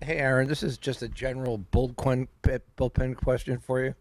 Hey, Aaron, this is just a general bullpen question for you.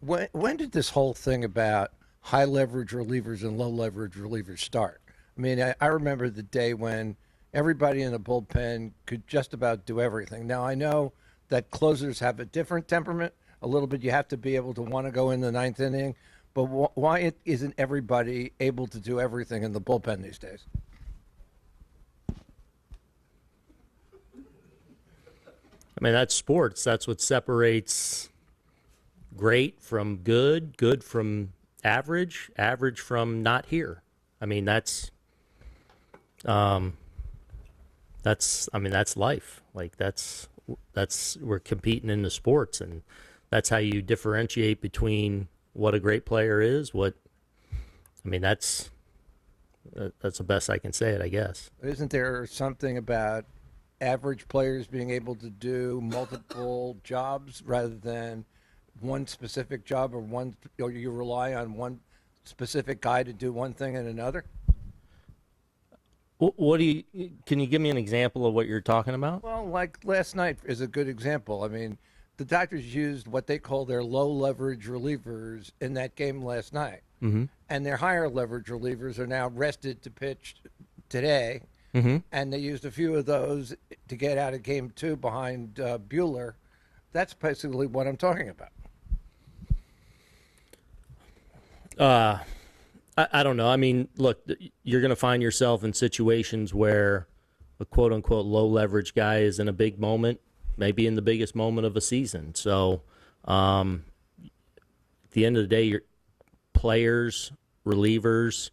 When did this whole thing about high leverage relievers and low leverage relievers start? I mean, I remember the day when everybody in the bullpen could just about do everything. Now, I know that closers have a different temperament. A little bit, you have to be able to want to go in the ninth inning. But why isn't everybody able to do everything in the bullpen these days? I mean, that's sports. That's what separates great from good, good from average, average from not here. I mean, that's life. Like that's we're competing in the sports, and that's how you differentiate between what a great player is. That's the best I can say it, I guess. Isn't there something about average players being able to do multiple jobs rather than one specific job, or you rely on one specific guy to do one thing and another? Can you give me an example of what you're talking about? Well, like last night is a good example. I mean, the Dodgers used what they call their low leverage relievers in that game last night. Mm-hmm. And their higher leverage relievers are now rested to pitch today. Mm-hmm. And they used a few of those to get out of game two behind Buehler. That's basically what I'm talking about. I don't know. I mean, look, you're going to find yourself in situations where a quote-unquote low-leverage guy is in a big moment, maybe in the biggest moment of a season. So at the end of the day, your players, relievers,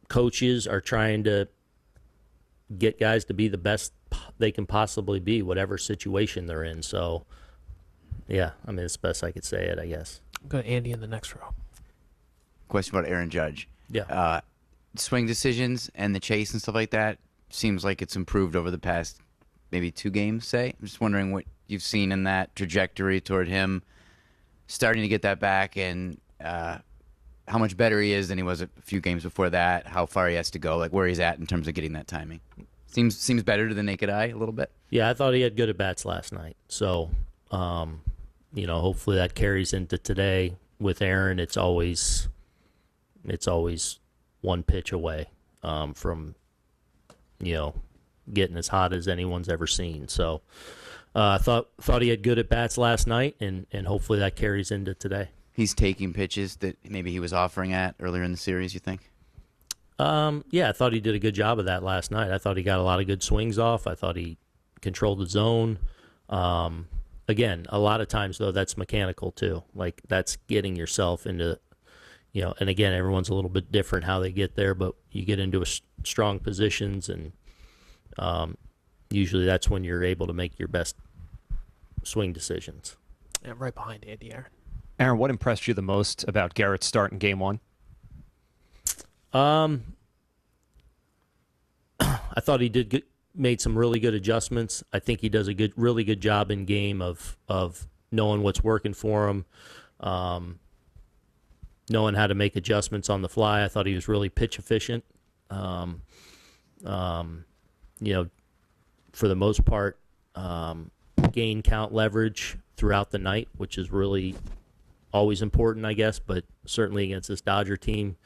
coaches are trying to get guys to be the best they can possibly be, whatever situation they're in. So, yeah, I mean, it's the best I could say it, I guess. Go to Andy in the next row. Question about Aaron Judge. Yeah. Swing decisions and the chase and stuff like that seems like it's improved over the past maybe 2 games, say. I'm just wondering what you've seen in that trajectory toward him starting to get that back, and how much better he is than he was a few games before that, how far he has to go, like where he's at in terms of getting that timing. Seems better to the naked eye a little bit. Yeah, I thought he had good at-bats last night. So, hopefully that carries into today. With Aaron, it's always one pitch away from, getting as hot as anyone's ever seen. So I thought he had good at-bats last night, and hopefully that carries into today. He's taking pitches that maybe he was offering at earlier in the series, you think? Yeah, I thought he did a good job of that last night. I thought he got a lot of good swings off. I thought he controlled the zone. Again, a lot of times, though, that's mechanical, too. Like, that's getting yourself into, and again, everyone's a little bit different how they get there, but you get into strong positions, and usually that's when you're able to make your best swing decisions. Yeah, right behind Andy, Aaron. Aaron, what impressed you the most about Gerrit's start in Game 1? I thought he made some really good adjustments. I think he does a really good job in game of knowing what's working for him, knowing how to make adjustments on the fly. I thought he was really pitch efficient. For the most part, gain count leverage throughout the night, which is really always important, I guess, but certainly against this Dodger team,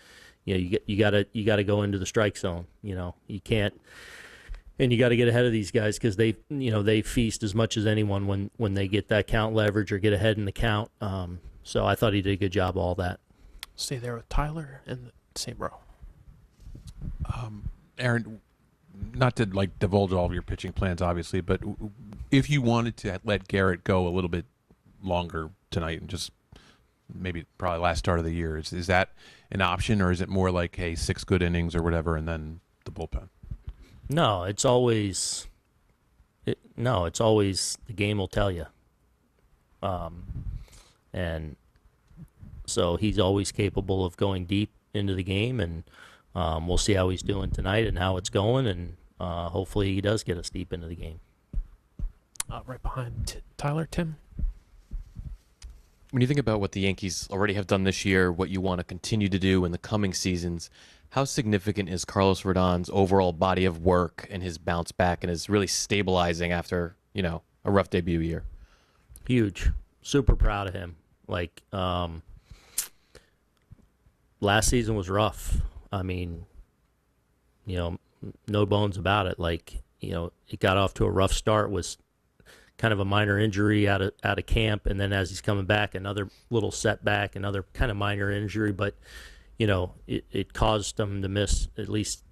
you gotta go into the strike zone. You can't, and you got to get ahead of these guys because they feast as much as anyone when they get that count leverage or get ahead in the count. So I thought he did a good job of all that. Stay there with Tyler in the same row. Aaron, not to divulge all of your pitching plans, obviously, but if you wanted to let Gerrit go a little bit longer tonight and just maybe probably last start of the year, is that an option, or is it more like, hey, 6 good innings or whatever and then the bullpen? No, it's always the game will tell you. And so he's always capable of going deep into the game, and we'll see how he's doing tonight and how it's going, and hopefully he does get us deep into the game. Right behind Tyler, Tim. When you think about what the Yankees already have done this year, what you want to continue to do in the coming seasons, how significant is Carlos Rodon's overall body of work and his bounce back and his really stabilizing after a rough debut year. Huge. Super proud of him. Like, last season was rough. I mean, no bones about it. Like, it got off to a rough start, was kind of a minor injury out of camp, and then as he's coming back, another little setback, another kind of minor injury, but it caused him to miss at least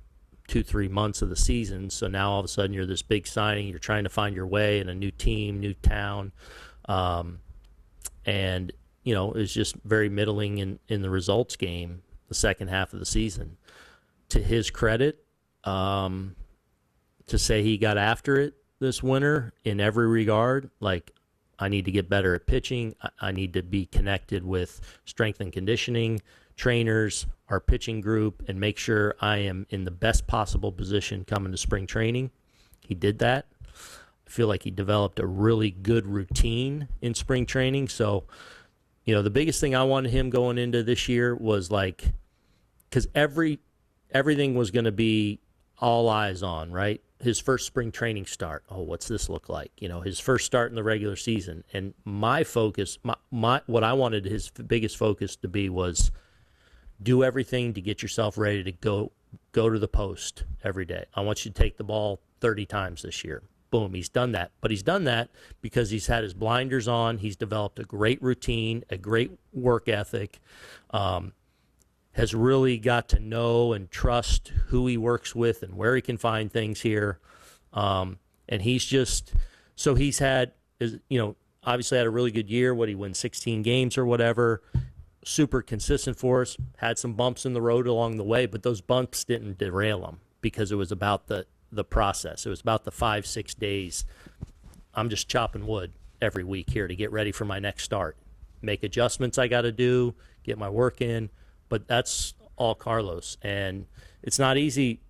2-3 months of the season. So now all of a sudden you're this big signing, you're trying to find your way in a new team, new town, and it's just very middling in the results game the second half of the season. To his credit, to say he got after it this winter in every regard, like, I need to get better at pitching, I need to be connected with strength and conditioning trainers, our pitching group, and make sure I am in the best possible position coming to spring training. He did that. I feel like he developed a really good routine in spring training. So, the biggest thing I wanted him going into this year was, like, because everything was going to be all eyes on, right? His first spring training start. Oh, what's this look like? His first start in the regular season. And my focus, what I wanted his biggest focus to be was do everything to get yourself ready to go to the post every day. I want you to take the ball 30 times this year. Boom, he's done that. But he's done that because he's had his blinders on. He's developed a great routine, a great work ethic, has really got to know and trust who he works with and where he can find things here. And he's just, so he's had, obviously had a really good year. He win 16 games or whatever. Super consistent for us. Had some bumps in the road along the way, but those bumps didn't derail him because it was about the process. It was about the 5-6 days. I'm just chopping wood every week here to get ready for my next start. Make adjustments I got to do, get my work in, but that's all Carlos. And it's not easy,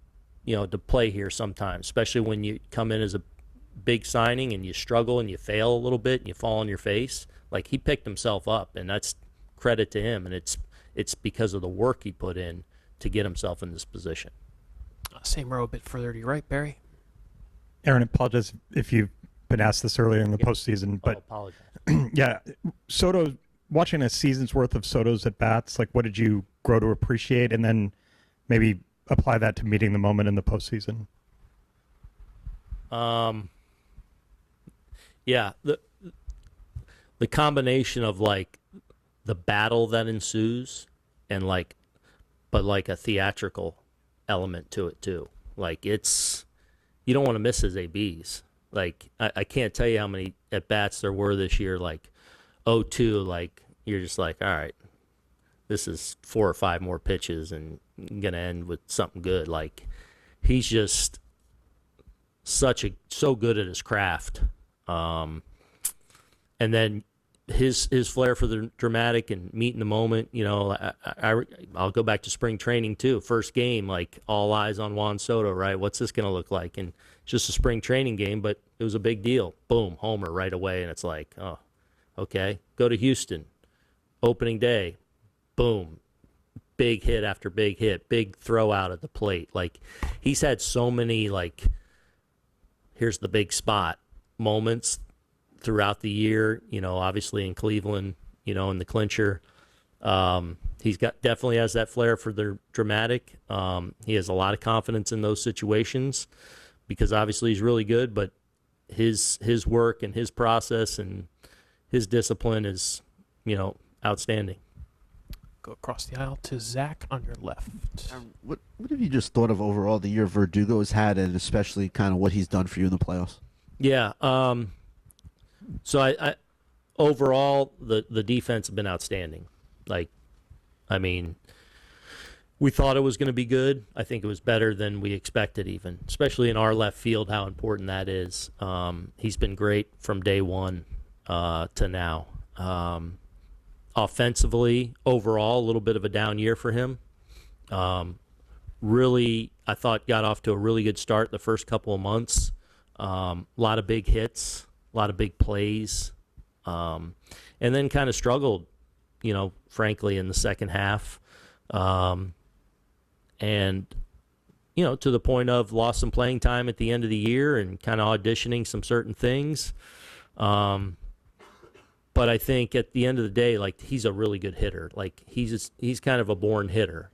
to play here sometimes, especially when you come in as a big signing and you struggle and you fail a little bit and you fall on your face. Like, he picked himself up, and that's credit to him, and it's because of the work he put in to get himself in this position. Same row a bit further to your right, Barry. Aaron, apologize if you've been asked this earlier in the postseason, but Apologize. yeah, Soto, watching a season's worth of Soto's at bats, like, what did you grow to appreciate, and then maybe apply that to meeting the moment in the postseason? Yeah, the combination of, like, the battle that ensues and, like, but like a theatrical element to it too. Like, you don't want to miss his ABs. Like, I can't tell you how many at bats there were this year, like 0-2, like, you're just like, all right, this is 4 or 5 more pitches and gonna end with something good. Like, he's just so good at his craft. And then his flair for the dramatic and meeting the moment, I'll go back to spring training too. First game, like, all eyes on Juan Soto, right? What's this going to look like? And it's just a spring training game, but it was a big deal. Boom, homer right away. And it's like, oh, okay. Go to Houston, opening day, boom, big hit after big hit, big throw out at the plate. Like, he's had so many, like, here's the big spot moments throughout the year, obviously in Cleveland, in the clincher. He's definitely has that flair for the dramatic. He has a lot of confidence in those situations because obviously he's really good, but his work and his process and his discipline is, outstanding. Go across the aisle to Zach on your left. What have you just thought of overall the year Verdugo has had, and especially kind of what he's done for you in the playoffs? Yeah. So I overall, the defense has been outstanding. Like, I mean, we thought it was going to be good. I think it was better than we expected, even, especially in our left field, how important that is. He's been great from day one to now. Offensively, overall, a little bit of a down year for him. Really, I thought got off to a really good start the first couple of months. A lot of big hits. A lot of big plays, and then kind of struggled, frankly, in the second half. And, to the point of lost some playing time at the end of the year and kind of auditioning some certain things. But I think at the end of the day, like, he's a really good hitter. Like, he's kind of a born hitter.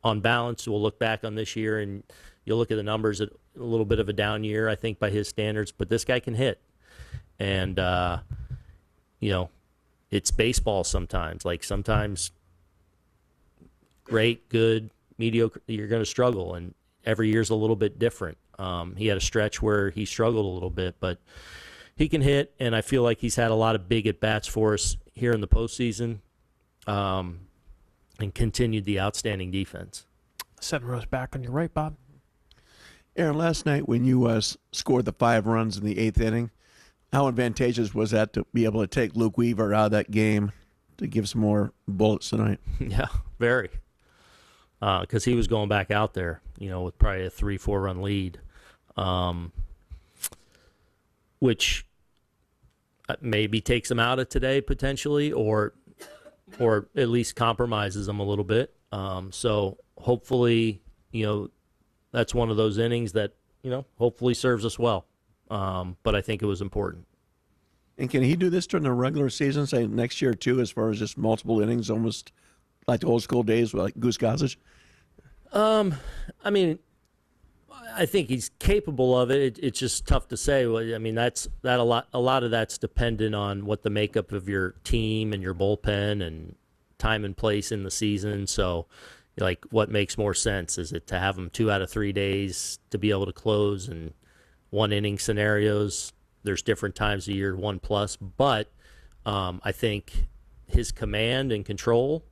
On balance, we'll look back on this year and you'll look at the numbers at a little bit of a down year, I think, by his standards. But this guy can hit, and it's baseball sometimes. Like, sometimes great, good, mediocre, you're going to struggle, and every year's a little bit different. He had a stretch where he struggled a little bit, but he can hit, and I feel like he's had a lot of big at-bats for us here in the postseason, and continued the outstanding defense. 7 rows back on your right, Bob. Aaron, last night when you scored the 5 runs in the 8th inning, how advantageous was that to be able to take Luke Weaver out of that game to give some more bullets tonight? Yeah, very. Because he was going back out there, with probably a 3-4 run lead, which maybe takes him out of today potentially, or at least compromises him a little bit. So hopefully, that's one of those innings that, hopefully serves us well. But I think it was important. And can he do this during the regular season, say next year too, as far as just multiple innings, almost like the old school days, like Goose Gossage? I mean, I think he's capable of it. It's just tough to say. I mean, a lot of that's dependent on what the makeup of your team and your bullpen and time and place in the season. So, like, what makes more sense? Is it to have him 2 out of 3 days to be able to close and 1 inning scenarios? There's different times of year, 1+, but I think his command and control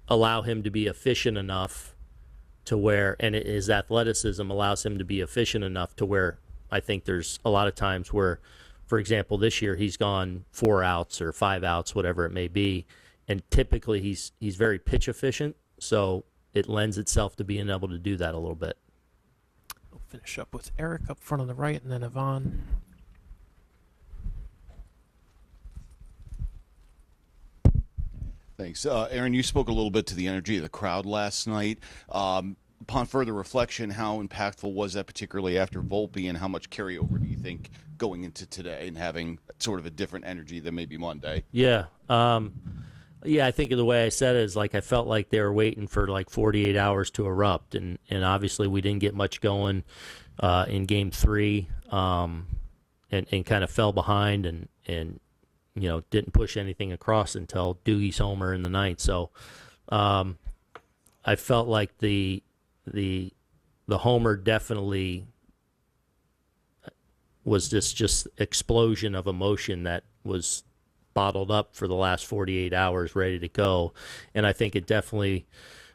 allow him to be efficient enough to where, and his athleticism allows him to be efficient enough to where I think there's a lot of times where, for example, this year he's gone 4 outs or 5 outs, whatever it may be, and typically he's very pitch efficient, so it lends itself to being able to do that a little bit. We'll finish up with Eric up front on the right, and then Yvonne. Thanks. Aaron, you spoke a little bit to the energy of the crowd last night. Upon further reflection, how impactful was that, particularly after Volpe, and how much carryover do you think going into today and having sort of a different energy than maybe Monday? Yeah. I think the way I said it is, like, I felt like they were waiting for like 48 hours to erupt, and obviously we didn't get much going in Game 3, and kind of fell behind and didn't push anything across until Doogie's homer in the 9th. So I felt like the homer definitely was just explosion of emotion that was bottled up for the last 48 hours, ready to go. And I think it definitely,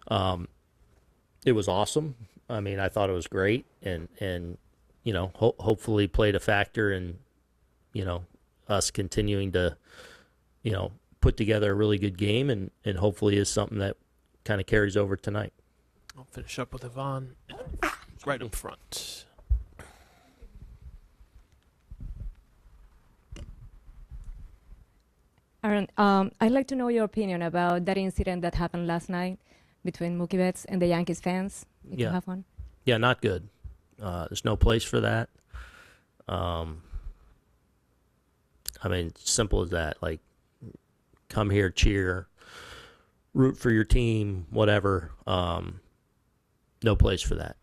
it was awesome. I mean, I thought it was great, and hopefully played a factor in, us continuing to, put together a really good game, and hopefully is something that kind of carries over tonight. I'll finish up with Yvonne right up front. Aaron, I'd like to know your opinion about that incident that happened last night between Mookie Betts and the Yankees fans, if you have one. Yeah, not good. There's no place for that. I mean, simple as that. Like, come here, cheer, root for your team, whatever. No place for that.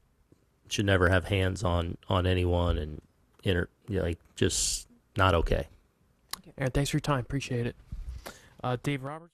Should never have hands on anyone, and just not okay. Aaron, thanks for your time. Appreciate it. Dave Roberts.